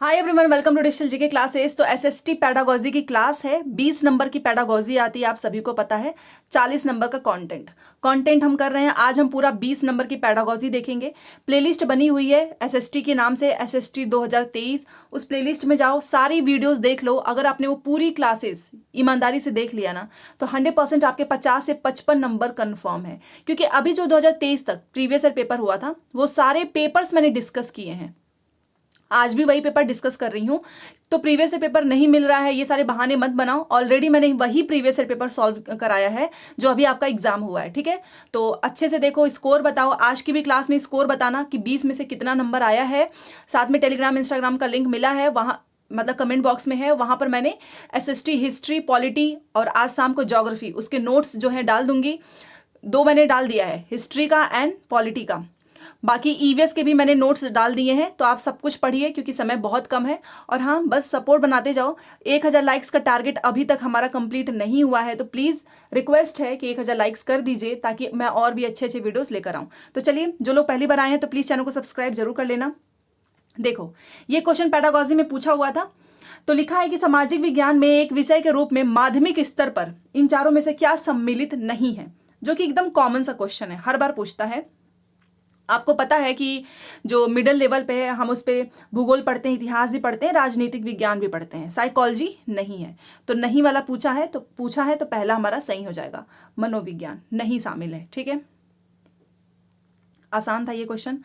Hi everyone, welcome to digital GK classes. तो SST pedagogy की class है। 20 number की पेडागोजी आती है, आप सभी को पता है। 40 नंबर का कंटेंट हम कर रहे हैं। आज हम पूरा 20 नंबर की पेडागोजी देखेंगे। प्लेलिस्ट बनी हुई है एसएसटी के नाम से, एसएसटी 2023। उस प्लेलिस्ट में जाओ, सारी वीडियोस देख लो। अगर आपने वो पूरी क्लासेस ईमानदारी से देख लिया ना, तो 100% आपके 50 से 55 नंबर कन्फर्म है। क्योंकि अभी जो 2023 तक प्रीवियस ईयर पेपर हुआ था, वो सारे पेपर्स मैंने डिस्कस किए हैं। आज भी वही पेपर डिस्कस कर रही हूँ। तो प्रीवियस ईयर पेपर नहीं मिल रहा है, ये सारे बहाने मत बनाओ। ऑलरेडी मैंने वही प्रीवियस ईयर पेपर सॉल्व कराया है जो अभी आपका एग्जाम हुआ है, ठीक है। तो अच्छे से देखो, स्कोर बताओ। आज की भी क्लास में स्कोर बताना कि 20 में से कितना नंबर आया है। साथ में टेलीग्राम इंस्टाग्राम का लिंक मिला है, वहाँ मतलब कमेंट बॉक्स में है, वहां पर मैंने एसएसटी हिस्ट्री, पॉलिटी और आज शाम को ज्योग्राफी उसके नोट्स जो है डाल दूंगी। 2 मैंने डाल दिया है, हिस्ट्री का एंड पॉलिटी का। बाकी ईवीएस के भी मैंने नोट्स डाल दिए हैं। तो आप सब कुछ पढ़िए क्योंकि समय बहुत कम है। और हाँ, बस सपोर्ट बनाते जाओ। 1000 लाइक्स का टारगेट अभी तक हमारा कंप्लीट नहीं हुआ है, तो प्लीज़ रिक्वेस्ट है कि 1000 लाइक्स कर दीजिए ताकि मैं और भी अच्छे अच्छे वीडियोस लेकर आऊँ। तो चलिए, जो लोग पहली बार आए हैं तो प्लीज़ चैनल को सब्सक्राइब जरूर कर लेना। देखो, ये क्वेश्चन पेडागोजी में पूछा हुआ था। तो लिखा है कि सामाजिक विज्ञान में एक विषय के रूप में माध्यमिक स्तर पर इन चारों में से क्या सम्मिलित नहीं है, जो कि एकदम कॉमन सा क्वेश्चन है, हर बार पूछता है। आपको पता है कि जो मिडिल लेवल पे है, हम उस पर भूगोल पढ़ते हैं, इतिहास भी पढ़ते हैं, राजनीतिक विज्ञान भी पढ़ते हैं, साइकोलॉजी नहीं है। तो नहीं वाला पूछा है तो पहला हमारा सही हो जाएगा। मनोविज्ञान नहीं शामिल है, ठीक है। आसान था ये क्वेश्चन।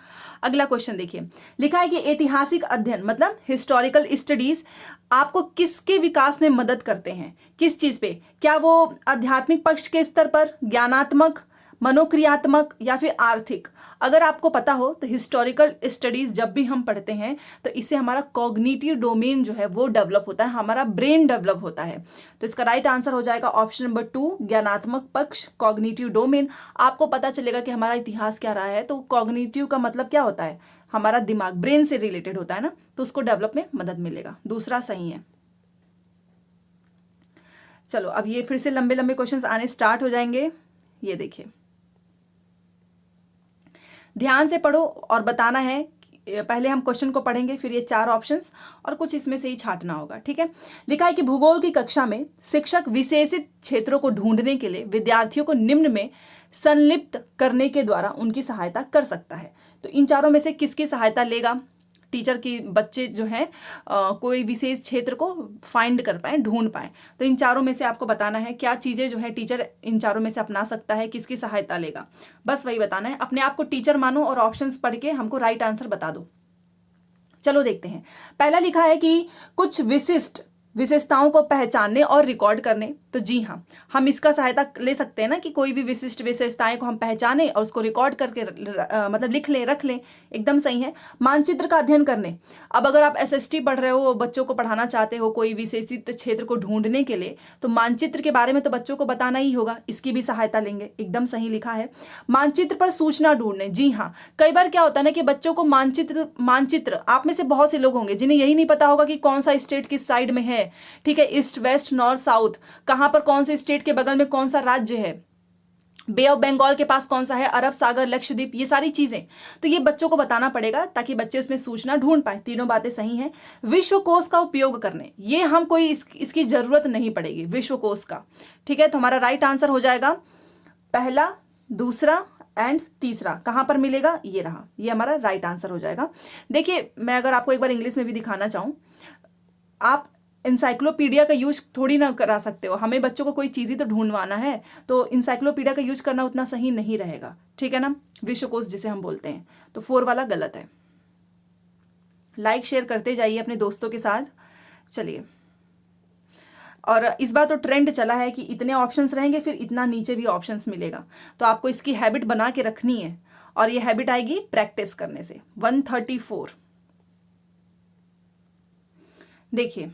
अगला क्वेश्चन देखिए, लिखा है कि ऐतिहासिक अध्ययन मतलब हिस्टोरिकल स्टडीज आपको किसके विकास में मदद करते हैं, किस चीज पे? क्या वो आध्यात्मिक पक्ष के स्तर पर, ज्ञानात्मक, मनोक्रियात्मक या फिर आर्थिक? अगर आपको पता हो तो हिस्टोरिकल स्टडीज जब भी हम पढ़ते हैं तो इससे हमारा कॉग्निटिव डोमेन जो है वो डेवलप होता है, हमारा ब्रेन डेवलप होता है। तो इसका राइट आंसर हो जाएगा ऑप्शन नंबर 2, ज्ञानात्मक पक्ष, कॉग्निटिव डोमेन। आपको पता चलेगा कि हमारा इतिहास क्या रहा है। तो कॉग्निटिव का मतलब क्या होता है? हमारा दिमाग, ब्रेन से रिलेटेड होता है ना, तो उसको डेवलप में मदद मिलेगा। दूसरा सही है। चलो, अब ये फिर से लंबे लंबे क्वेश्चंस आने स्टार्ट हो जाएंगे। ये देखिए, ध्यान से पढ़ो और बताना है। पहले हम क्वेश्चन को पढ़ेंगे, फिर ये 4 ऑप्शंस और कुछ इसमें से ही छांटना होगा, ठीक है। लिखा है कि भूगोल की कक्षा में शिक्षक विशेषित क्षेत्रों को ढूंढने के लिए विद्यार्थियों को निम्न में संलिप्त करने के द्वारा उनकी सहायता कर सकता है। तो इन चारों में से किसकी सहायता लेगा? टीचर की बच्चे जो हैं कोई विशेष क्षेत्र को फाइंड कर पाए, ढूंढ पाए। तो इन चारों में से आपको बताना है क्या चीज़ें जो है टीचर इन चारों में से अपना सकता है, किसकी सहायता लेगा, बस वही बताना है। अपने आप को टीचर मानो और ऑप्शंस पढ़ के हमको राइट आंसर बता दो। चलो देखते हैं। पहला लिखा है कि कुछ विशिष्ट विशेषताओं को पहचानने और रिकॉर्ड करने। तो जी हाँ, हम इसका सहायता ले सकते हैं ना कि कोई भी विशिष्ट विशेषताएं को हम पहचाने और उसको रिकॉर्ड करके मतलब लिख लें, रख लें। एकदम सही है। मानचित्र का अध्ययन करने। अब अगर आप एसएसटी पढ़ रहे हो, बच्चों को पढ़ाना चाहते हो कोई विशेषित क्षेत्र को ढूंढने के लिए, तो मानचित्र के बारे में तो बच्चों को बताना ही होगा, इसकी भी सहायता लेंगे। एकदम सही लिखा है। मानचित्र पर सूचना ढूंढने। जी हाँ, कई बार क्या होता है ना कि बच्चों को मानचित्र आप में से बहुत से लोग होंगे जिन्हें यही नहीं पता होगा कि कौन सा स्टेट किस साइड में है, ठीक है, ईस्ट वेस्ट नॉर्थ साउथ, कहां पर कौन से स्टेट के बगल में कौन सा राज्य है, बे ऑफ बंगाल के पास कौन सा है, अरब सागर, लक्षद्वीप, ये सारी चीजें तो ये बच्चों को बताना पड़ेगा ताकि बच्चे उसमें सूचना ढूंढ पाए। तीनों बातें सही हैं। विश्वकोश का उपयोग करने, ये हम कोई इसकी जरूरत नहीं पड़ेगी विश्वकोश का, ठीक है। तो हमारा राइट आंसर हो जाएगा पहला, दूसरा एंड तीसरा। कहां पर मिलेगा? ये रहा, ये हमारा राइट आंसर हो जाएगा। देखिए, मैं अगर आपको एक बार इंग्लिश में भी दिखाना चाहूं, आप इंसाइक्लोपीडिया का यूज थोड़ी ना करा सकते हो। हमें बच्चों को कोई चीज़ ही तो ढूंढवाना है, तो इंसाइक्लोपीडिया का यूज करना उतना सही नहीं रहेगा, ठीक है ना। विश्वकोश जिसे हम बोलते हैं। तो 4 वाला गलत है। लाइक शेयर करते जाइए अपने दोस्तों के साथ। चलिए, और इस बार तो ट्रेंड चला है कि इतने ऑप्शंस रहेंगे फिर इतना नीचे भी ऑप्शंस मिलेगा। तो आपको इसकी हैबिट बना के रखनी है और ये हैबिट आएगी प्रैक्टिस करने से। 134। देखिए,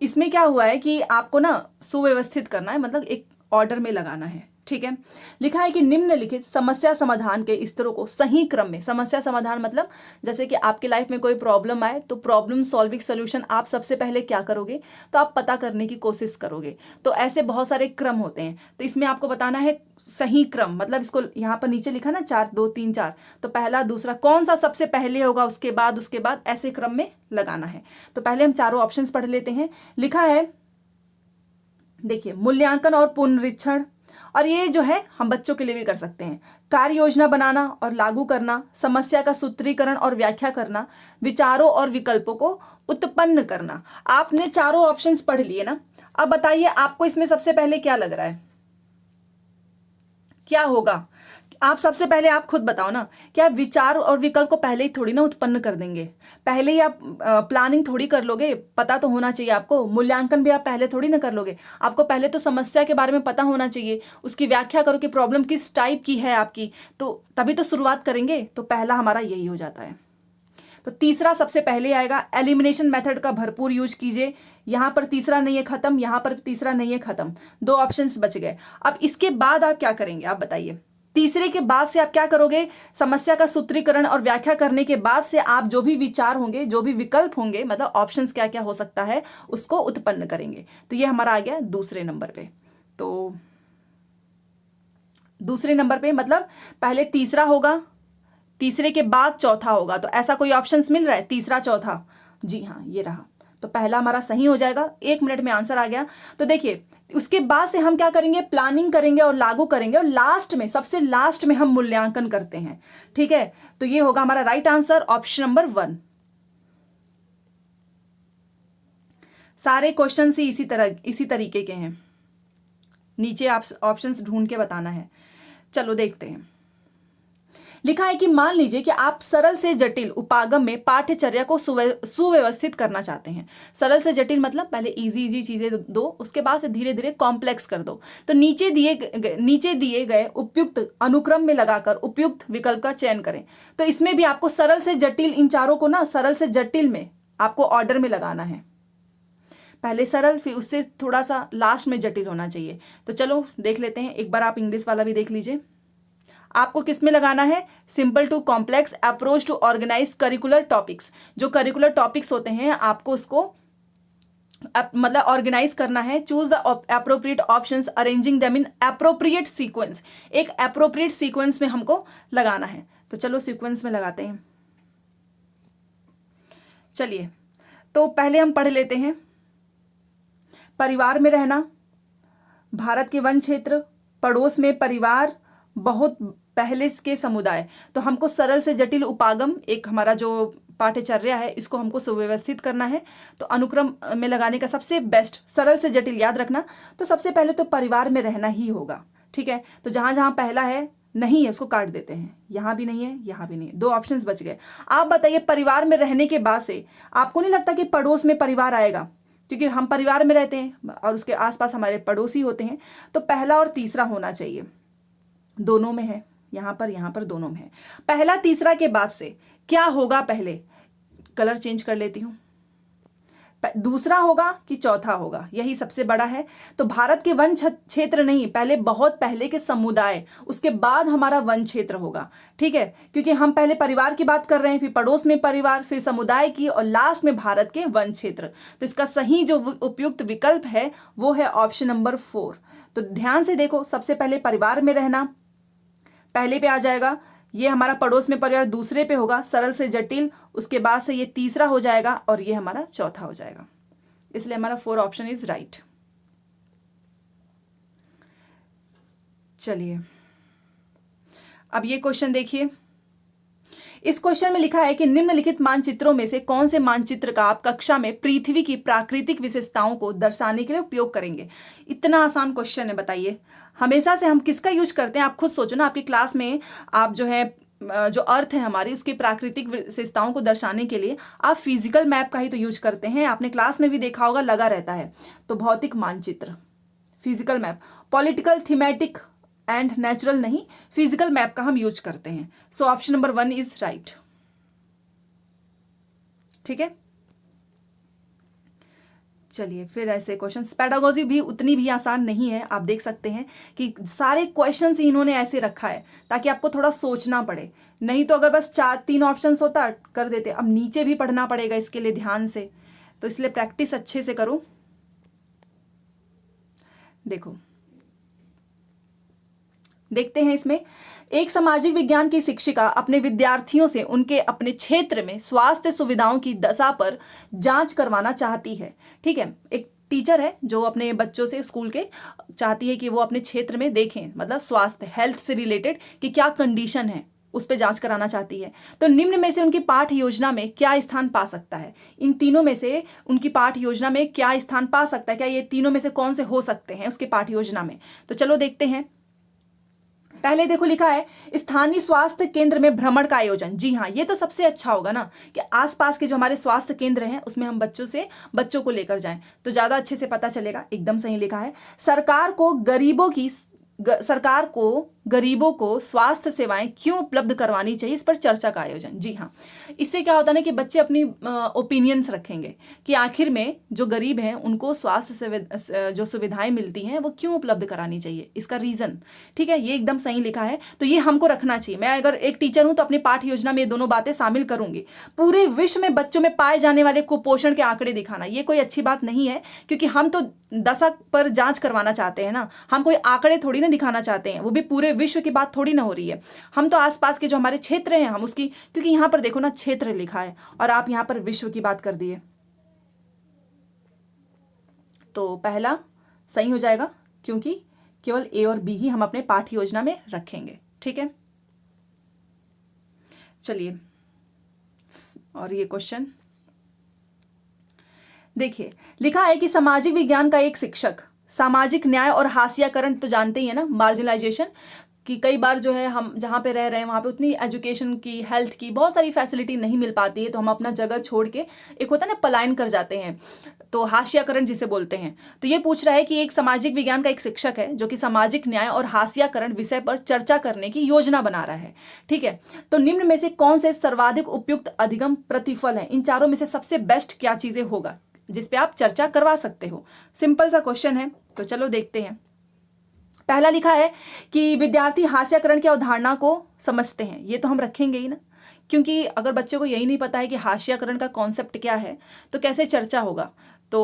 इसमें क्या हुआ है कि आपको ना सुव्यवस्थित करना है, मतलब एक ऑर्डर में लगाना है, ठीक है। लिखा है कि निम्नलिखित समस्या समाधान के स्तरों को सही क्रम में, समस्या समाधान मतलब जैसे कि आपके लाइफ में कोई प्रॉब्लम आए तो प्रॉब्लम सॉल्विंग सोल्यूशन आप सबसे पहले क्या करोगे, तो आप पता करने की कोशिश करोगे। तो ऐसे बहुत सारे क्रम होते हैं, तो इसमें आपको बताना है सही क्रम, मतलब इसको यहाँ पर नीचे लिखा ना 4 2 3 4, तो पहला दूसरा कौन सा सबसे पहले होगा, उसके बाद ऐसे क्रम में लगाना है। तो पहले हम चारों ऑप्शंस पढ़ लेते हैं। लिखा है, देखिए, मूल्यांकन और पुनरीक्षण, और ये जो है हम बच्चों के लिए भी कर सकते हैं। कार्य योजना बनाना और लागू करना, समस्या का सूत्रीकरण और व्याख्या करना, विचारों और विकल्पों को उत्पन्न करना। आपने चारों ऑप्शंस पढ़ लिए ना। अब बताइए आपको इसमें सबसे पहले क्या लग रहा है, क्या होगा? आप सबसे पहले आप खुद बताओ ना, क्या विचार और विकल्प को पहले ही थोड़ी ना उत्पन्न कर देंगे? पहले ही आप प्लानिंग थोड़ी कर लोगे, पता तो होना चाहिए आपको। मूल्यांकन भी आप पहले थोड़ी ना कर लोगे, आपको पहले तो समस्या के बारे में पता होना चाहिए, उसकी व्याख्या करो कि प्रॉब्लम किस टाइप की है आपकी, तो तभी तो शुरुआत करेंगे। तो पहला हमारा यही हो जाता है। तो तीसरा सबसे पहले आएगा, एलिमिनेशन मेथड का भरपूर यूज कीजिए। यहां पर तीसरा नहीं है खत्म, यहां पर तीसरा नहीं है खत्म, 2 ऑप्शंस बच गए। अब इसके बाद आप क्या करेंगे, आप बताइए? तीसरे के बाद से आप क्या करोगे? समस्या का सूत्रीकरण और व्याख्या करने के बाद से आप जो भी विचार होंगे, जो भी विकल्प होंगे, मतलब ऑप्शंस क्या क्या हो सकता है, उसको उत्पन्न करेंगे। तो ये हमारा आ गया दूसरे नंबर पे। तो दूसरे नंबर पे मतलब पहले तीसरा होगा, तीसरे के बाद चौथा होगा। तो ऐसा कोई ऑप्शंस मिल रहा है तीसरा चौथा? जी हाँ, ये रहा। तो पहला हमारा सही हो जाएगा, 1 मिनट में आंसर आ गया। तो देखिए, उसके बाद से हम क्या करेंगे, प्लानिंग करेंगे और लागू करेंगे, और लास्ट में, सबसे लास्ट में हम मूल्यांकन करते हैं। ठीक है, तो ये होगा हमारा राइट आंसर, ऑप्शन नंबर 1। सारे क्वेश्चन ही इसी तरीके के हैं। नीचे आप ऑप्शंस ढूंढ के बताना है। चलो देखते हैं। लिखा है कि मान लीजिए कि आप सरल से जटिल उपागम में पाठ्यचर्या को सुव्यवस्थित करना चाहते हैं। सरल से जटिल मतलब पहले इजी इजी चीजें दो, उसके बाद से धीरे धीरे कॉम्प्लेक्स कर दो। तो नीचे दिए गए उपयुक्त अनुक्रम में लगाकर उपयुक्त विकल्प का चयन करें। तो इसमें भी आपको सरल से जटिल, इन चारों को ना सरल से जटिल में आपको ऑर्डर में लगाना है। पहले सरल, फिर उससे थोड़ा सा लास्ट में जटिल होना चाहिए। तो चलो देख लेते हैं, एक बार आप इंग्लिश वाला भी देख लीजिए। आपको किस में लगाना है? Simple to complex, approach to organise curricular topics. जो करिकुलर टॉपिक्स होते हैं आपको उसको मतलब ऑर्गेनाइज करना है। Choose the appropriate options, arranging them in appropriate sequence. एक अप्रोप्रिएट सीक्वेंस में हमको लगाना है। तो चलो सीक्वेंस में लगाते हैं। चलिए, तो पहले हम पढ़ लेते हैं। परिवार में रहना, भारत के वन क्षेत्र, पड़ोस में परिवार, बहुत पहले के समुदाय। तो हमको सरल से जटिल उपागम, एक हमारा जो पाठ्यचर्या है, इसको हमको सुव्यवस्थित करना है। तो अनुक्रम में लगाने का सबसे बेस्ट, सरल से जटिल याद रखना। तो सबसे पहले तो परिवार में रहना ही होगा। ठीक है, तो जहां जहां पहला है नहीं है उसको काट देते हैं, यहां भी नहीं है, यहां भी नहीं है, 2 ऑप्शंस बच गए। आप बताइए, परिवार में रहने के बाद से आपको नहीं लगता कि पड़ोस में परिवार आएगा? क्योंकि हम परिवार में रहते हैं और उसके आसपास हमारे पड़ोसी होते हैं। तो पहला और तीसरा होना चाहिए, दोनों में है, यहां पर दोनों में है। पहला तीसरा के बाद से क्या होगा? पहले कलर चेंज कर लेती हूं, दूसरा होगा कि चौथा होगा, यही सबसे बड़ा है। तो भारत के वन क्षेत्र नहीं, पहले बहुत पहले के समुदाय, उसके बाद हमारा वन क्षेत्र होगा। ठीक है, क्योंकि हम पहले परिवार की बात कर रहे हैं, फिर पड़ोस में परिवार, फिर समुदाय की, और लास्ट में भारत के वन क्षेत्र। तो इसका सही जो उपयुक्त विकल्प है वो है ऑप्शन नंबर 4। तो ध्यान से देखो, सबसे पहले परिवार में रहना पहले पे आ जाएगा, ये हमारा पड़ोस में परिवार दूसरे पे होगा, सरल से जटिल, उसके बाद से ये तीसरा हो जाएगा, और ये हमारा चौथा हो जाएगा। इसलिए हमारा 4 ऑप्शन इज राइट। चलिए, अब ये क्वेश्चन देखिए। इस क्वेश्चन में लिखा है कि निम्नलिखित मानचित्रों में से कौन से मानचित्र का आप कक्षा में पृथ्वी की प्राकृतिक विशेषताओं को दर्शाने के लिए उपयोग करेंगे? इतना आसान क्वेश्चन है, बताइए। हमेशा से हम किसका यूज करते हैं? आप खुद सोचो ना, आपकी क्लास में आप जो है, जो अर्थ है हमारी, उसकी प्राकृतिक विशेषताओं को दर्शाने के लिए आप फिजिकल मैप का ही तो यूज करते हैं। आपने क्लास में भी देखा होगा, लगा रहता है। तो भौतिक मानचित्र, physical map, political, thematic and natural नहीं, फिजिकल मैप का हम यूज करते हैं। So option number 1 is right. ठीक है, चलिए फिर ऐसे क्वेश्चंस, पेडागोजी भी उतनी भी आसान नहीं है, आप देख सकते हैं कि सारे क्वेश्चंस ही इन्होंने ऐसे रखा है ताकि आपको थोड़ा सोचना पड़े, नहीं तो अगर बस 4-3 ऑप्शंस होता कर देते। अब नीचे भी पढ़ना पड़ेगा इसके लिए ध्यान से, तो इसलिए प्रैक्टिस अच्छे से करो। देखो देखते हैं इसमें, एक सामाजिक विज्ञान की शिक्षिका अपने विद्यार्थियों से उनके अपने क्षेत्र में स्वास्थ्य सुविधाओं की दशा पर जांच करवाना चाहती है। ठीक है, एक टीचर है जो अपने बच्चों से स्कूल के चाहती है कि वो अपने क्षेत्र में देखें, मतलब स्वास्थ्य हेल्थ से रिलेटेड कि क्या कंडीशन है, उस पर जांच कराना चाहती है। तो निम्न में से उनकी पाठ योजना में क्या स्थान पा सकता है? इन तीनों में से उनकी पाठ योजना में क्या स्थान पा सकता है? क्या ये तीनों में से कौन से हो सकते हैं उसकी पाठ योजना में? तो चलो देखते हैं। पहले देखो लिखा है स्थानीय स्वास्थ्य केंद्र में भ्रमण का आयोजन। जी हाँ, ये तो सबसे अच्छा होगा ना कि आसपास के जो हमारे स्वास्थ्य केंद्र हैं उसमें हम बच्चों को लेकर जाएं तो ज्यादा अच्छे से पता चलेगा। एकदम सही लिखा है। सरकार को गरीबों को स्वास्थ्य सेवाएं क्यों उपलब्ध करवानी चाहिए, इस पर चर्चा का आयोजन। जी हाँ, इससे क्या होता है ना कि बच्चे अपनी ओपिनियंस रखेंगे कि आखिर में जो गरीब हैं उनको स्वास्थ्य जो सुविधाएं मिलती हैं वो क्यों उपलब्ध करानी चाहिए, इसका रीजन। ठीक है, ये एकदम सही लिखा है, तो ये हमको रखना चाहिए। मैं अगर एक टीचर हूं तो अपनी पाठ्य योजना में ये दोनों बातें शामिल करूंगी। पूरे विश्व में बच्चों में पाए जाने वाले कुपोषण के आंकड़े दिखाना, ये कोई अच्छी बात नहीं है, क्योंकि हम तो दशक पर जांच करवाना चाहते हैं ना, हम कोई आंकड़े थोड़ी ना दिखाना चाहते हैं, वो भी पूरे विश्व की बात थोड़ी ना हो रही है। हम तो आसपास के जो हमारे क्षेत्र हैं हम उसकी, क्योंकि यहां पर देखो ना क्षेत्र लिखा है और आप यहां पर विश्व की बात कर दिए, तो पहला सही हो जाएगा, क्योंकि केवल ए और बी ही हम अपने पाठ्य योजना में रखेंगे। ठीक है, चलिए और ये क्वेश्चन देखिए, लिखा है कि सामाजिक विज्ञान का एक शिक्षक सामाजिक न्याय और हाशियाकरण, तो जानते ही है ना मार्जिनलाइजेशन, कि कई बार जो है हम जहाँ पे रह रहे हैं वहाँ पे उतनी एजुकेशन की, हेल्थ की बहुत सारी फैसिलिटी नहीं मिल पाती है, तो हम अपना जगह छोड़ के एक होता है ना पलायन कर जाते हैं, तो हाशियाकरण जिसे बोलते हैं। तो ये पूछ रहा है कि एक सामाजिक विज्ञान का एक शिक्षक है जो कि सामाजिक न्याय और हाशियाकरण विषय पर चर्चा करने की योजना बना रहा है। ठीक है, तो निम्न में से कौन से सर्वाधिक उपयुक्त अधिगम प्रतिफल है? इन चारों में से सबसे बेस्ट क्या चीजें होगा जिसपे आप चर्चा करवा सकते हो? सिंपल सा क्वेश्चन है, तो चलो देखते हैं। पहला लिखा है कि विद्यार्थी हास्याकरण की अवधारणा को समझते हैं, ये तो हम रखेंगे ही ना, क्योंकि अगर बच्चों को यही नहीं पता है कि हास्याकरण का कॉन्सेप्ट क्या है तो कैसे चर्चा होगा। तो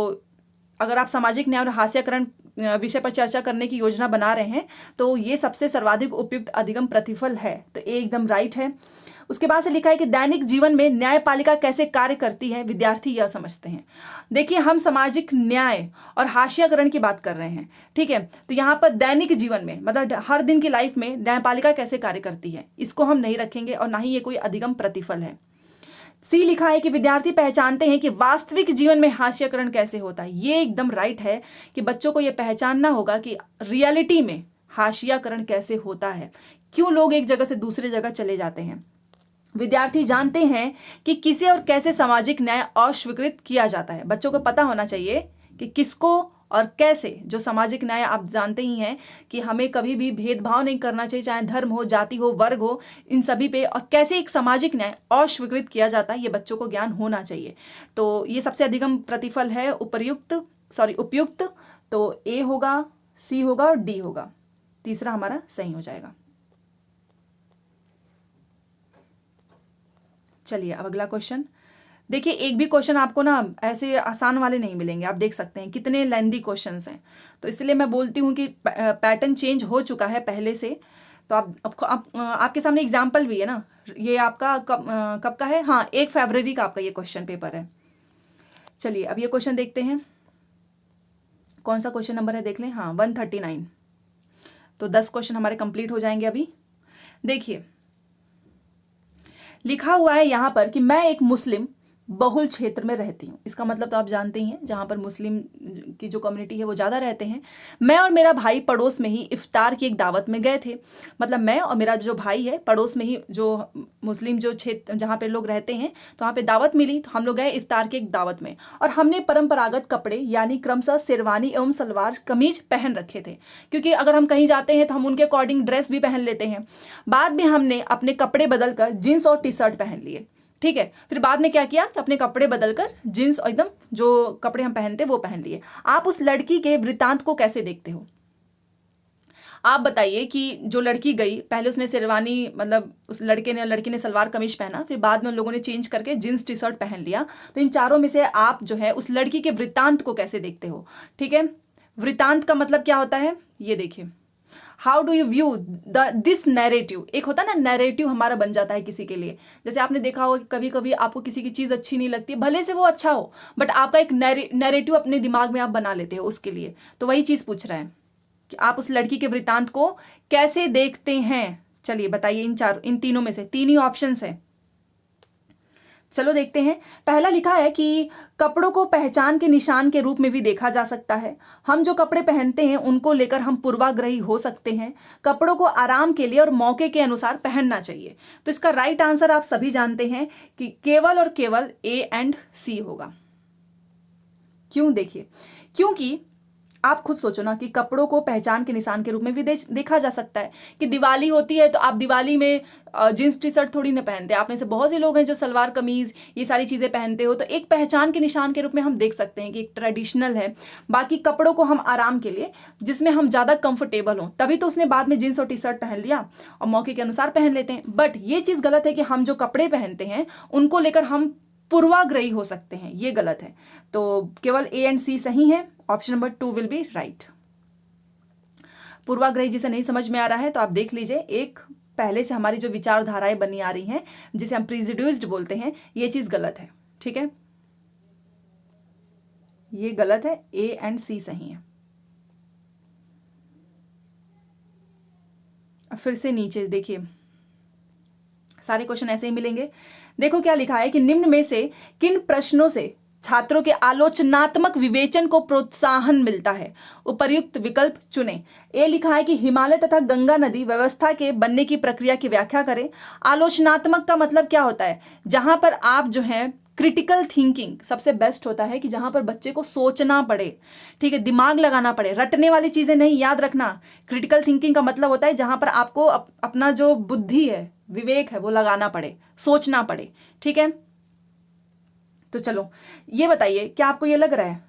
अगर आप सामाजिक न्याय और हास्याकरण विषय पर चर्चा करने की योजना बना रहे हैं तो ये सबसे सर्वाधिक उपयुक्त अधिगम प्रतिफल है, तो ये एकदम राइट है। उसके बाद से लिखा है कि दैनिक जीवन में न्यायपालिका कैसे कार्य करती है, विद्यार्थी यह समझते हैं। देखिए, हम सामाजिक न्याय और हाशियाकरण की बात कर रहे हैं। ठीक है, तो यहाँ पर दैनिक जीवन में मतलब हर दिन की लाइफ में न्यायपालिका कैसे कार्य करती है, इसको हम नहीं रखेंगे और ना ही ये कोई अधिगम प्रतिफल है। सी लिखा है कि विद्यार्थी पहचानते हैं कि वास्तविक जीवन में हास्यकरण कैसे होता है। ये एकदम राइट है कि बच्चों को ये पहचानना होगा कि रियलिटी में हाशियाकरण कैसे होता है, क्यों लोग एक जगह से दूसरे जगह चले जाते हैं। विद्यार्थी जानते हैं कि किसे और कैसे सामाजिक न्याय अस्वीकृत किया जाता है। बच्चों को पता होना चाहिए कि किसको और कैसे, जो सामाजिक न्याय आप जानते ही हैं कि हमें कभी भी भेदभाव नहीं करना चाहिए, चाहे धर्म हो, जाति हो, वर्ग हो, इन सभी पे, और कैसे एक सामाजिक न्याय अस्वीकृत किया जाता है, ये बच्चों को ज्ञान होना चाहिए। तो ये सबसे अधिगम प्रतिफल है उपयुक्त। तो ए होगा, सी होगा और डी होगा, तीसरा हमारा सही हो जाएगा। चलिए अब अगला क्वेश्चन देखिए। एक भी क्वेश्चन आपको ना ऐसे आसान वाले नहीं मिलेंगे, आप देख सकते हैं कितने लेंदी क्वेश्चंस हैं, तो इसलिए मैं बोलती हूँ कि पैटर्न चेंज हो चुका है पहले से। तो आपके सामने एग्जाम्पल भी है ना, ये आपका कब का है? हाँ, 1 फरवरी का आपका ये क्वेश्चन पेपर है। चलिए अब ये क्वेश्चन देखते हैं, कौन सा क्वेश्चन नंबर है देख लें। हाँ, 139। तो 10 क्वेश्चन हमारे कंप्लीट हो जाएंगे अभी। देखिए, लिखा हुआ है यहां पर कि मैं एक मुस्लिम बहुल क्षेत्र में रहती हूँ। इसका मतलब तो आप जानते ही हैं, जहां पर मुस्लिम की जो कम्युनिटी है वो ज़्यादा रहते हैं। मैं और मेरा भाई पड़ोस में ही इफ्तार की एक दावत में गए थे। मतलब मैं और मेरा जो भाई है पड़ोस में ही, जो मुस्लिम जो क्षेत्र जहाँ पे लोग रहते हैं, तो वहाँ पे दावत मिली, तो हम लोग गए इफ्तार की एक दावत में, और हमने परंपरागत कपड़े यानी क्रमशः शेरवानी एवं सलवार कमीज पहन रखे थे, क्योंकि अगर हम कहीं जाते हैं तो हम उनके अकॉर्डिंग ड्रेस भी पहन लेते हैं। बाद में हमने अपने कपड़े बदल कर जीन्स और टी शर्ट पहन लिए। ठीक है। फिर बाद में क्या किया कि अपने कपड़े बदलकर जीन्स और एकदम जो कपड़े हम पहनते वो पहन लिए। आप उस लड़की के वृत्तांत को कैसे देखते हो? आप बताइए कि जो लड़की गई, पहले उसने शेरवानी, मतलब उस लड़की ने सलवार कमीज पहना, फिर बाद में उन लोगों ने चेंज करके जींस टी शर्ट पहन लिया। तो इन चारों में से आप जो है उस लड़की के वृत्तांत को कैसे देखते हो? ठीक है, वृत्तांत का मतलब क्या होता है ये देखिए। How do you view this narrative? एक होता है ना, नैरेटिव हमारा बन जाता है किसी के लिए। जैसे आपने देखा होगा कि कभी कभी आपको किसी की चीज़ अच्छी नहीं लगती, भले से वो अच्छा हो, बट आपका एक नैरेटिव अपने दिमाग में आप बना लेते हो उसके लिए। तो वही चीज़ पूछ रहे हैं कि आप उस लड़की के वृत्तांत को कैसे देखते हैं। चलिए बताइए, इन तीनों में से 3 ही ऑप्शंस है। चलो देखते हैं। पहला लिखा है कि कपड़ों को पहचान के निशान के रूप में भी देखा जा सकता है। हम जो कपड़े पहनते हैं उनको लेकर हम पूर्वाग्रही हो सकते हैं। कपड़ों को आराम के लिए और मौके के अनुसार पहनना चाहिए। तो इसका राइट आंसर आप सभी जानते हैं कि केवल और केवल ए एंड सी होगा। क्यों? देखिए, क्योंकि आप खुद सोचो ना कि कपड़ों को पहचान के निशान के रूप में भी देखा जा सकता है। कि दिवाली होती है तो आप दिवाली में जींस टी शर्ट थोड़ी ना पहनते। आप में से बहुत से लोग हैं जो सलवार कमीज ये सारी चीज़ें पहनते हो, तो एक पहचान के निशान के रूप में हम देख सकते हैं कि एक ट्रेडिशनल है। बाकी कपड़ों को हम आराम के लिए, जिसमें हम ज़्यादा कंफर्टेबल हों, तभी तो उसने बाद में जींस और टी शर्ट पहन लिया और मौके के अनुसार पहन लेते हैं। बट ये चीज़ गलत है कि हम जो कपड़े पहनते हैं उनको लेकर हम पूर्वाग्रही हो सकते हैं, ये गलत है। तो केवल ए एंड सी सही है। Option number 2 will be right. पूर्वाग्रही जिसे नहीं समझ में आ रहा है तो आप देख लीजिए, एक पहले से हमारी जो विचारधाराएं बनी आ रही हैं जिसे हम प्रिजुड्यूस्ड बोलते हैं, ये चीज गलत है। ठीक है, ये गलत है। ए एंड सी सही है। फिर से नीचे देखिए, सारे क्वेश्चन ऐसे ही मिलेंगे। देखो क्या लिखा है कि निम्न में से किन प्रश्नों से छात्रों के आलोचनात्मक विवेचन को प्रोत्साहन मिलता है? उपर्युक्त विकल्प चुनें। ए लिखा है कि हिमालय तथा गंगा नदी व्यवस्था के बनने की प्रक्रिया की व्याख्या करें। आलोचनात्मक का मतलब क्या होता है? जहां पर आप जो है क्रिटिकल थिंकिंग सबसे बेस्ट होता है कि जहां पर बच्चे को सोचना पड़े, ठीक है, दिमाग लगाना पड़े, रटने वाली चीजें नहीं। याद रखना, क्रिटिकल थिंकिंग का मतलब होता है जहां पर आपको अपना जो बुद्धि है, विवेक है, वो लगाना पड़े, सोचना पड़े। ठीक है, तो चलो ये बताइए, क्या आपको ये लग रहा है,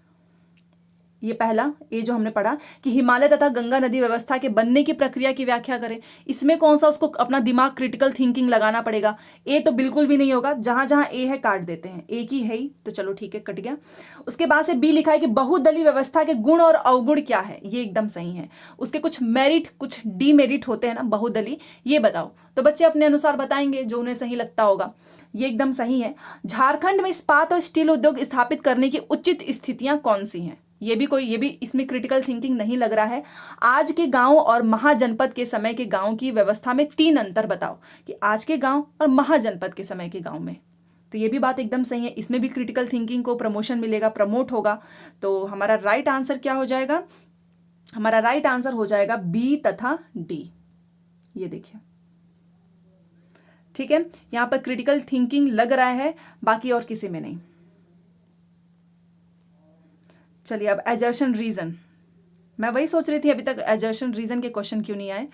ये पहला ये जो हमने पढ़ा कि हिमालय तथा गंगा नदी व्यवस्था के बनने की प्रक्रिया की व्याख्या करें, इसमें कौन सा उसको अपना दिमाग क्रिटिकल थिंकिंग लगाना पड़ेगा? ए तो बिल्कुल भी नहीं होगा। जहां जहां ए है काट देते हैं, एक ही है ही, तो चलो ठीक है, कट गया। उसके बाद से बी लिखा है कि बहुदलीय व्यवस्था के गुण और अवगुण क्या है? ये एकदम सही है। उसके कुछ मेरिट कुछ डीमेरिट होते हैं ना बहुदलीय, ये बताओ। तो बच्चे अपने अनुसार बताएंगे जो उन्हें सही लगता होगा। ये एकदम सही है। झारखंड में इस्पात और स्टील उद्योग स्थापित करने की उचित स्थितियां कौन सी हैं? ये भी इसमें क्रिटिकल थिंकिंग नहीं लग रहा है। आज के गांव और महाजनपद के समय के गांव की व्यवस्था में 3 अंतर बताओ, कि आज के गांव और महाजनपद के समय के गांव में। तो ये भी बात एकदम सही है। इसमें भी क्रिटिकल थिंकिंग को प्रमोशन मिलेगा, प्रमोट होगा। तो हमारा राइट आंसर क्या हो जाएगा? हमारा राइट आंसर हो जाएगा बी तथा डी। ये देखिए, ठीक है, यहां पर क्रिटिकल थिंकिंग लग रहा है, बाकी और किसी में नहीं। चलिए अब एजर्शन रीजन, मैं वही सोच रही थी अभी तक एजर्शन रीजन के क्वेश्चन क्यों नहीं आए,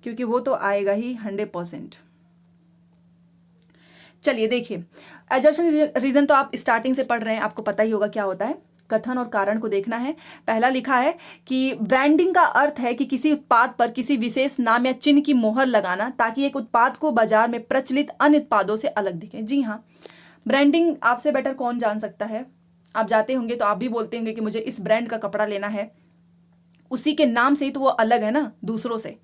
क्योंकि वो तो आएगा ही 100%। चलिए देखिए, एजर्शन रीजन तो आप स्टार्टिंग से पढ़ रहे हैं, आपको पता ही होगा क्या होता है। कथन और कारण को देखना है। पहला लिखा है कि ब्रांडिंग का अर्थ है कि किसी उत्पाद पर किसी विशेष नाम या चिन्ह की मोहर लगाना ताकि एक उत्पाद को बाजार में प्रचलित अन्य उत्पादों से अलग दिखे। जी हाँ, ब्रांडिंग आपसे बेटर कौन जान सकता है। आप जाते होंगे तो आप भी बोलते होंगे कि मुझे इस ब्रांड का कपड़ा लेना है, उसी के नाम से ही तो वो अलग है ना दूसरों से।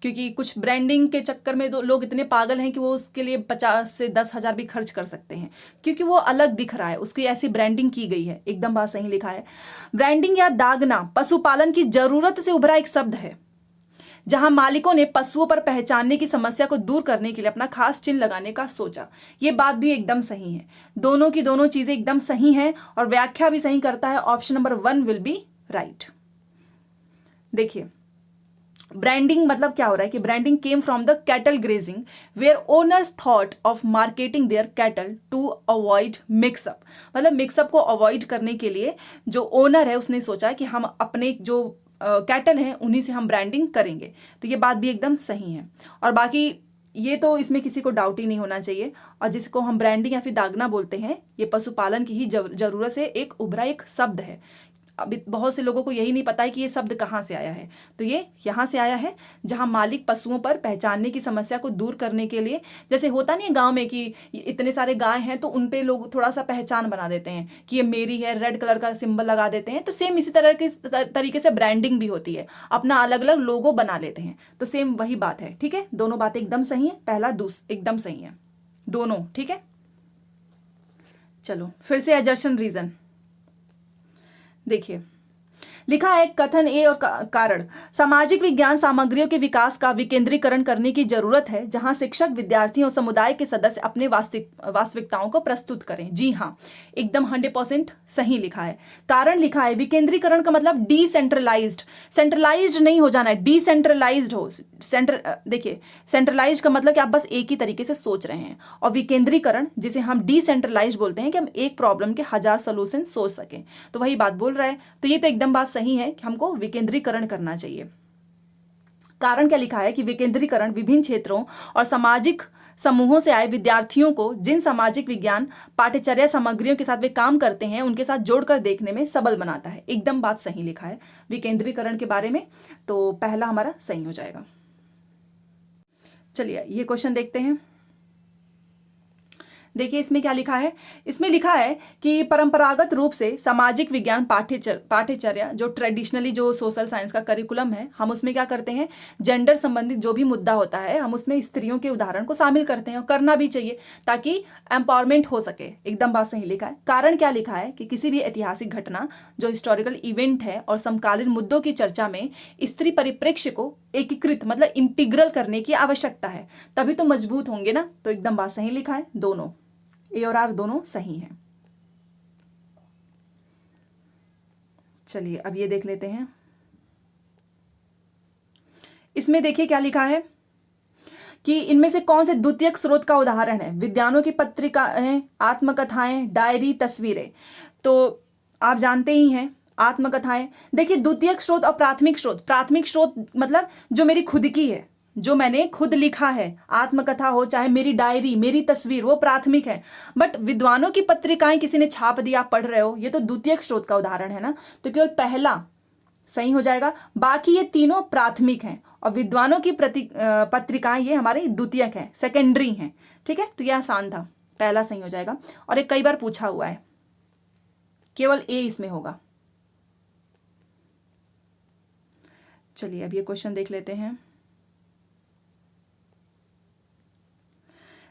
क्योंकि कुछ ब्रांडिंग के चक्कर में तो लोग इतने पागल हैं कि वो उसके लिए 50 से 10,000 भी खर्च कर सकते हैं, क्योंकि वो अलग दिख रहा है, उसकी ऐसी ब्रांडिंग की गई है। एकदम बात सही लिखा है। ब्रांडिंग या दागना पशुपालन की जरूरत से उभरा एक शब्द है, जहां मालिकों ने पशुओं पर पहचानने की समस्या को दूर करने के लिए अपना खास चिन्ह लगाने का सोचा। ये बात भी एकदम सही है। दोनों की दोनों चीजें एकदम सही हैं और व्याख्या भी सही करता है। Option number 1 will be right. देखिए, ब्रांडिंग मतलब क्या हो रहा है कि branding came from the cattle grazing where owners thought of marketing their cattle to avoid mix-up. मतलब मिक्सअप को अवॉइड करने के लिए जो ओनर है उसने सोचा कि हम अपने जो कैटल हैं उन्हीं से हम ब्रांडिंग करेंगे। तो ये बात भी एकदम सही है। और बाकी ये तो इसमें किसी को डाउट ही नहीं होना चाहिए। और जिसको हम ब्रांडिंग या फिर दागना बोलते हैं, ये पशुपालन की ही जरूरत से एक उभरा एक शब्द है। अभी बहुत से लोगों को यही नहीं पता है कि ये शब्द कहाँ से आया है। तो ये यहाँ से आया है, जहाँ मालिक पशुओं पर पहचानने की समस्या को दूर करने के लिए, जैसे होता नहीं है गांव में कि इतने सारे गाय हैं तो उन पे लोग थोड़ा सा पहचान बना देते हैं कि ये मेरी है, रेड कलर का सिंबल लगा देते हैं। तो सेम इसी तरह के तरीके से ब्रांडिंग भी होती है, अपना अलग अलग लोगो बना लेते हैं। तो सेम वही बात है, ठीक है। दोनों बातें एकदम सही है, पहला एकदम सही है, दोनों ठीक है। चलो फिर से एजर्शन रीजन देखिए, लिखा है कथन ए और कारण, सामाजिक विज्ञान सामग्रियों के विकास का विकेंद्रीकरण करने की जरूरत है, जहां शिक्षक विद्यार्थियों और समुदाय के सदस्य अपने वास्तविकताओं को प्रस्तुत करें। जी हाँ, एकदम 100% सही लिखा है। कारण लिखा है विकेंद्रीकरण का मतलब डिसेंट्रलाइज्ड, सेंट्रलाइज्ड नहीं हो जाना है, डिसेंट्रलाइज्ड हो। देखिए सेंट्रलाइज्ड का मतलब कि आप बस एक ही तरीके से सोच रहे हैं, और विकेंद्रीकरण जिसे हम डिसेंट्रलाइज्ड बोलते हैं कि हम एक प्रॉब्लम के 1000 सोल्यूशन सोच सकें, तो वही बात बोल रहा है। तो ये तो एकदम बात सही है कि हमको विकेंद्रीकरण करना चाहिए। कारण क्या लिखा है कि विकेंद्रीकरण विभिन्न क्षेत्रों और सामाजिक समूहों से आए विद्यार्थियों को जिन सामाजिक विज्ञान पाठ्यचर्या सामग्रियों के साथ वे काम करते हैं उनके साथ जोड़कर देखने में सबल बनाता है। एकदम बात सही लिखा है विकेंद्रीकरण के बारे में, तो पहला हमारा सही हो जाएगा। चलिए ये क्वेश्चन देखते हैं। देखिए इसमें क्या लिखा है, इसमें लिखा है कि परंपरागत रूप से सामाजिक विज्ञान पाठ्यचर्या जो ट्रेडिशनली जो सोशल साइंस का करिकुलम है, हम उसमें क्या करते हैं, जेंडर संबंधित जो भी मुद्दा होता है हम उसमें स्त्रियों के उदाहरण को शामिल करते हैं, और करना भी चाहिए ताकि एम्पावरमेंट हो सके। एकदम बात सही लिखा है। कारण क्या लिखा है कि किसी भी ऐतिहासिक घटना जो हिस्टोरिकल इवेंट है और समकालीन मुद्दों की चर्चा में स्त्री परिप्रेक्ष्य को एकीकृत मतलब इंटीग्रल करने की आवश्यकता है, तभी तो मजबूत होंगे ना। तो एकदम बात सही लिखा है, दोनों ए और आर दोनों सही हैं। चलिए अब ये देख लेते हैं। इसमें देखिए क्या लिखा है कि इनमें से कौन से द्वितीयक स्रोत का उदाहरण है। विद्वानों की पत्रिकाएं, आत्मकथाएं, डायरी, तस्वीरें। तो आप जानते ही हैं आत्मकथाएं। देखिए द्वितीयक स्रोत और प्राथमिक स्रोत, प्राथमिक स्रोत मतलब जो मेरी खुद की है, जो मैंने खुद लिखा है, आत्मकथा हो चाहे मेरी डायरी, मेरी तस्वीर, वो प्राथमिक है। बट विद्वानों की पत्रिकाएं किसी ने छाप दिया, आप पढ़ रहे हो, ये तो द्वितीयक स्रोत का उदाहरण है ना। तो केवल पहला सही हो जाएगा, बाकी ये तीनों प्राथमिक हैं, और विद्वानों की पत्रिकाएं ये हमारे द्वितीयक हैं, सेकेंडरी हैं। ठीक है, तो यह आसान था, पहला सही हो जाएगा। और एक कई बार पूछा हुआ है, केवल ए इसमें होगा। चलिए अब ये क्वेश्चन देख लेते हैं।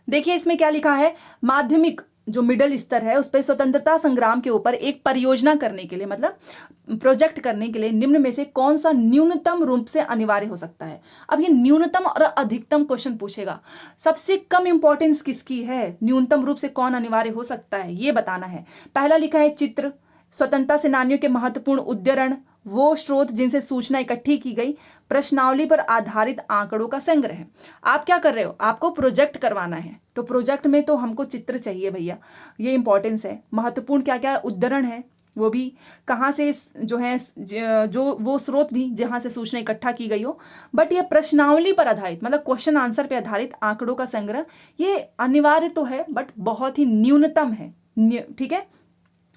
देखिए इसमें क्या लिखा है, माध्यमिक जो मिडिल स्तर है उस पर स्वतंत्रता संग्राम के ऊपर एक परियोजना करने के लिए मतलब प्रोजेक्ट करने के लिए निम्न में से कौन सा न्यूनतम रूप से अनिवार्य हो सकता है। अब ये न्यूनतम और अधिकतम क्वेश्चन पूछेगा, सबसे कम इंपॉर्टेंस किसकी है, न्यूनतम रूप से कौन अनिवार्य हो सकता है ये बताना है। पहला लिखा है चित्र, स्वतंत्रता सेनानियों के महत्वपूर्ण उद्धरण, वो स्रोत जिनसे सूचना इकट्ठी की गई, प्रश्नावली पर आधारित आंकड़ों का संग्रह। आप क्या कर रहे हो, आपको प्रोजेक्ट करवाना है, तो प्रोजेक्ट में तो हमको चित्र चाहिए भैया, ये इंपॉर्टेंस है। महत्वपूर्ण क्या क्या उद्धरण है, वो भी कहाँ से जो है, जो वो स्रोत भी जहाँ से सूचना इकट्ठा की गई हो। बट ये प्रश्नावली पर आधारित मतलब क्वेश्चन आंसर पर आधारित आंकड़ों का संग्रह, ये अनिवार्य तो है बट बहुत ही न्यूनतम है। ठीक है,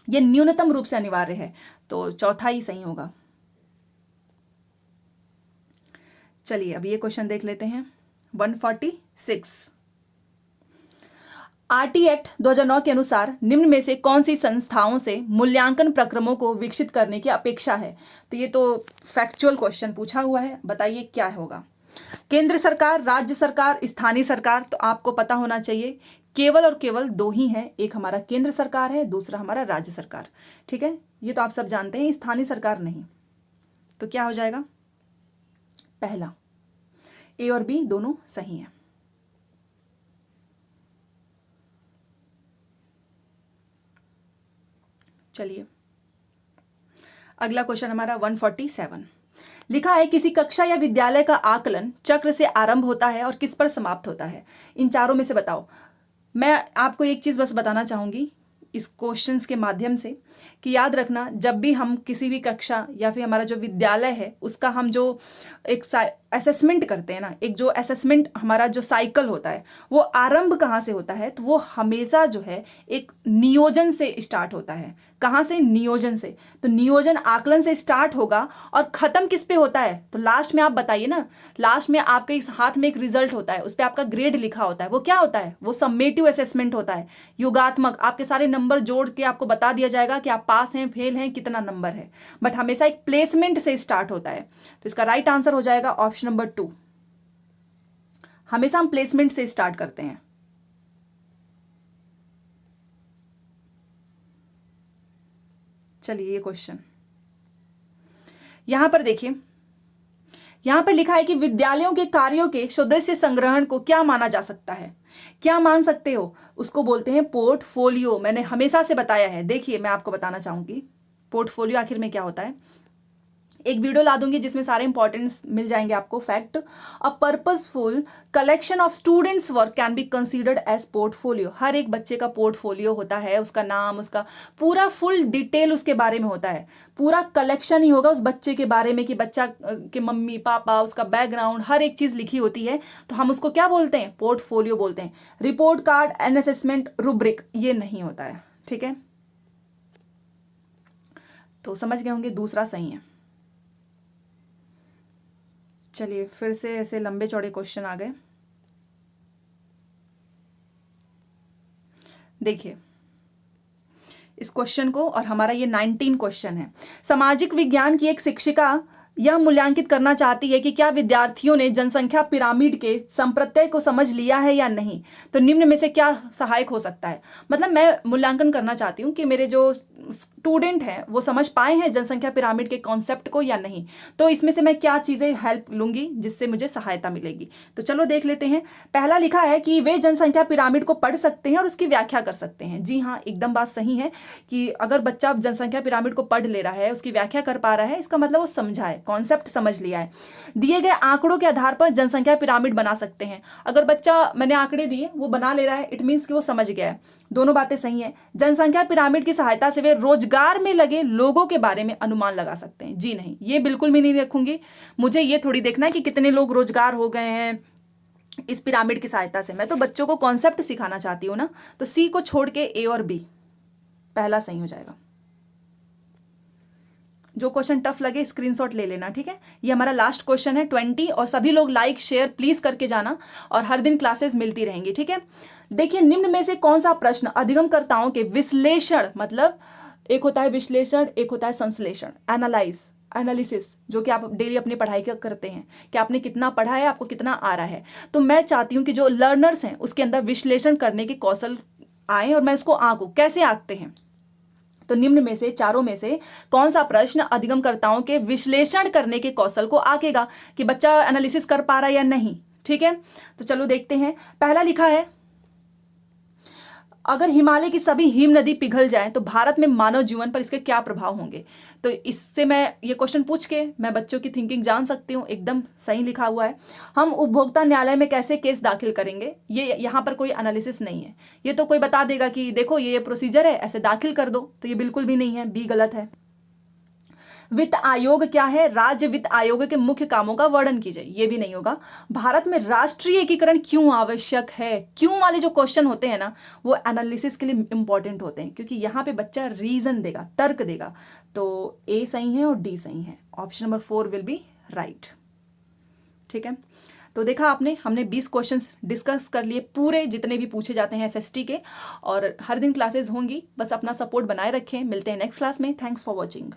ये न्यूनतम रूप से अनिवार्य है, तो चौथा ही सही होगा। चलिए अब ये क्वेश्चन देख लेते हैं। 146 आरटी एक्ट 2009 के अनुसार निम्न में से कौन सी संस्थाओं से मूल्यांकन प्रक्रमों को विकसित करने की अपेक्षा है। तो ये तो फैक्चुअल क्वेश्चन पूछा हुआ है, बताइए क्या होगा। केंद्र सरकार, राज्य सरकार, स्थानीय सरकार। तो आपको पता होना चाहिए केवल और केवल दो ही हैं, एक हमारा केंद्र सरकार है, दूसरा हमारा राज्य सरकार। ठीक है, ये तो आप सब जानते हैं, स्थानीय सरकार नहीं। तो क्या हो जाएगा, पहला। ए और बी दोनों सही हैं। चलिए अगला क्वेश्चन हमारा 147 लिखा है किसी कक्षा या विद्यालय का आकलन चक्र से आरंभ होता है और किस पर समाप्त होता है, इन चारों में से बताओ। मैं आपको एक चीज बस बताना चाहूंगी इस क्वेश्चंस के माध्यम से कि याद रखना, जब भी हम किसी भी कक्षा या फिर हमारा जो विद्यालय है उसका हम जो एक असेसमेंट करते हैं ना, एक जो असेसमेंट हमारा जो साइकिल होता है वो आरंभ कहाँ से होता है, तो वो हमेशा जो है एक नियोजन से स्टार्ट होता है। कहाँ से? नियोजन से। तो नियोजन आकलन से स्टार्ट होगा और खत्म किस पे होता है, तो लास्ट में आप बताइए ना, लास्ट में आपके इस हाथ में एक रिजल्ट होता है, उस पर आपका ग्रेड लिखा होता है, वो क्या होता है? वो सम्मेटिव असेसमेंट होता है, योगात्मक। आपके सारे नंबर जोड़ के आपको बता दिया जाएगा कि आप पास हैं, फेल हैं, कितना नंबर है, बट हमेशा एक प्लेसमेंट से स्टार्ट होता है। तो इसका राइट आंसर हो जाएगा ऑप्शन नंबर 2। हमेशा हम प्लेसमेंट से स्टार्ट करते हैं। चलिए ये क्वेश्चन यहां पर देखिए, यहां पर लिखा है कि विद्यालयों के कार्यों के सदस्य संग्रहण को क्या माना जा सकता है? क्या मान सकते हो? उसको बोलते हैं पोर्टफोलियो। मैंने हमेशा से बताया है। देखिए मैं आपको बताना चाहूंगी पोर्टफोलियो आखिर में क्या होता है। एक वीडियो ला दूंगी जिसमें सारे इंपॉर्टेंस मिल जाएंगे आपको। Fact, a purposeful collection of students work can be considered as portfolio. हर एक बच्चे का पोर्टफोलियो होता है, उसका नाम, उसका पूरा फुल डिटेल उसके बारे में होता है, पूरा कलेक्शन ही होगा उस बच्चे के बारे में कि बच्चा के मम्मी पापा, उसका बैकग्राउंड, हर एक चीज लिखी होती है। तो हम उसको क्या बोलते हैं? पोर्टफोलियो बोलते हैं। Report card, an assessment, rubric, ये नहीं होता है। ठीक है, तो समझ गए होंगे दूसरा सही है। चलिए फिर से ऐसे लंबे चौड़े क्वेश्चन आ गए। देखिए इस क्वेश्चन को, और हमारा ये 19 क्वेश्चन है। सामाजिक विज्ञान की एक शिक्षिका यह मूल्यांकित करना चाहती है कि क्या विद्यार्थियों ने जनसंख्या पिरामिड के संप्रत्यय को समझ लिया है या नहीं। तो निम्न में से क्या सहायक हो सकता है? मतलब मैं मूल्यांकन करना चाहती हूँ कि मेरे जो स्टूडेंट हैं वो समझ पाए हैं जनसंख्या पिरामिड के कॉन्सेप्ट को या नहीं। तो इसमें से मैं क्या चीजें हेल्प लूंगी जिससे मुझे सहायता मिलेगी। तो चलो देख लेते हैं। पहला लिखा है कि वे जनसंख्या पिरामिड को पढ़ सकते हैं और उसकी व्याख्या कर सकते हैं। जी हाँ, एकदम बात सही है कि अगर बच्चा जनसंख्या पिरामिड को पढ़ ले रहा है, उसकी व्याख्या कर पा रहा है, इसका मतलब वो समझा है, कॉन्सेप्ट समझ लिया है। दिए गए आंकड़ों के आधार पर जनसंख्या पिरामिड बना सकते हैं। अगर बच्चा, मैंने आंकड़े दिए, वो बना ले रहा है, इट मीन्स कि वो समझ गया है। दोनों बातें सही है। जनसंख्या पिरामिड की सहायता से वे रोजगार में लगे लोगों के बारे में अनुमान लगा सकते हैं। जी नहीं, ये बिल्कुल भी नहीं रखूंगी। मुझे ये थोड़ी देखना है कि कितने लोग रोजगार हो गए हैं इस पिरामिड की सहायता से। मैं तो बच्चों को कॉन्सेप्ट सिखाना चाहती हूँ ना। तो सी को छोड़ के ए और बी पहला सही हो जाएगा। जो क्वेश्चन टफ लगे स्क्रीनशॉट ले लेना, ठीक है। ये हमारा लास्ट क्वेश्चन है 20। और सभी लोग लाइक शेयर प्लीज करके जाना, और हर दिन क्लासेस मिलती रहेंगी, ठीक है। देखिए निम्न में से कौन सा प्रश्न अधिगमकर्ताओं के विश्लेषण, मतलब एक होता है विश्लेषण, एक होता है संश्लेषण, एनालिसिस, जो कि आप डेली अपनी पढ़ाई करते हैं कि आपने कितना पढ़ा है, आपको कितना आ रहा है। तो मैं चाहती हूँ कि जो लर्नर्स हैं उसके अंदर विश्लेषण करने के कौशल आए, और मैं इसको आंकूं। कैसे आंकते हैं? तो निम्न में से, चारों में से कौन सा प्रश्न अधिगमकर्ताओं के विश्लेषण करने के कौशल को आंकेगा कि बच्चा एनालिसिस कर पा रहा है या नहीं। ठीक है, तो चलो देखते हैं। पहला लिखा है, अगर हिमालय की सभी हिम नदी पिघल जाए तो भारत में मानव जीवन पर इसके क्या प्रभाव होंगे। तो इससे मैं ये क्वेश्चन पूछ के मैं बच्चों की थिंकिंग जान सकती हूँ। एकदम सही लिखा हुआ है। हम उपभोक्ता न्यायालय में कैसे केस दाखिल करेंगे, ये यहाँ पर कोई एनालिसिस नहीं है। ये तो कोई बता देगा कि देखो ये प्रोसीजर है, ऐसे दाखिल कर दो, तो ये बिल्कुल भी नहीं है, बी गलत है। वित्त आयोग क्या है? राज्य वित्त आयोग के मुख्य कामों का वर्णन कीजिए, ये भी नहीं होगा। भारत में राष्ट्रीय एकीकरण क्यों आवश्यक है? क्यों वाले जो क्वेश्चन होते हैं ना, वो एनालिसिस के लिए इंपॉर्टेंट होते हैं, क्योंकि यहाँ पे बच्चा रीजन देगा, तर्क देगा। तो ए सही है और डी सही है। Option number 4 will be right. ठीक है, तो देखा आपने, हमने 20 क्वेश्चंस डिस्कस कर लिए, पूरे जितने भी पूछे जाते हैं एसएसटी के, और हर दिन क्लासेस होंगी। बस अपना सपोर्ट बनाए रखें। मिलते हैं नेक्स्ट क्लास में। Thanks for watching.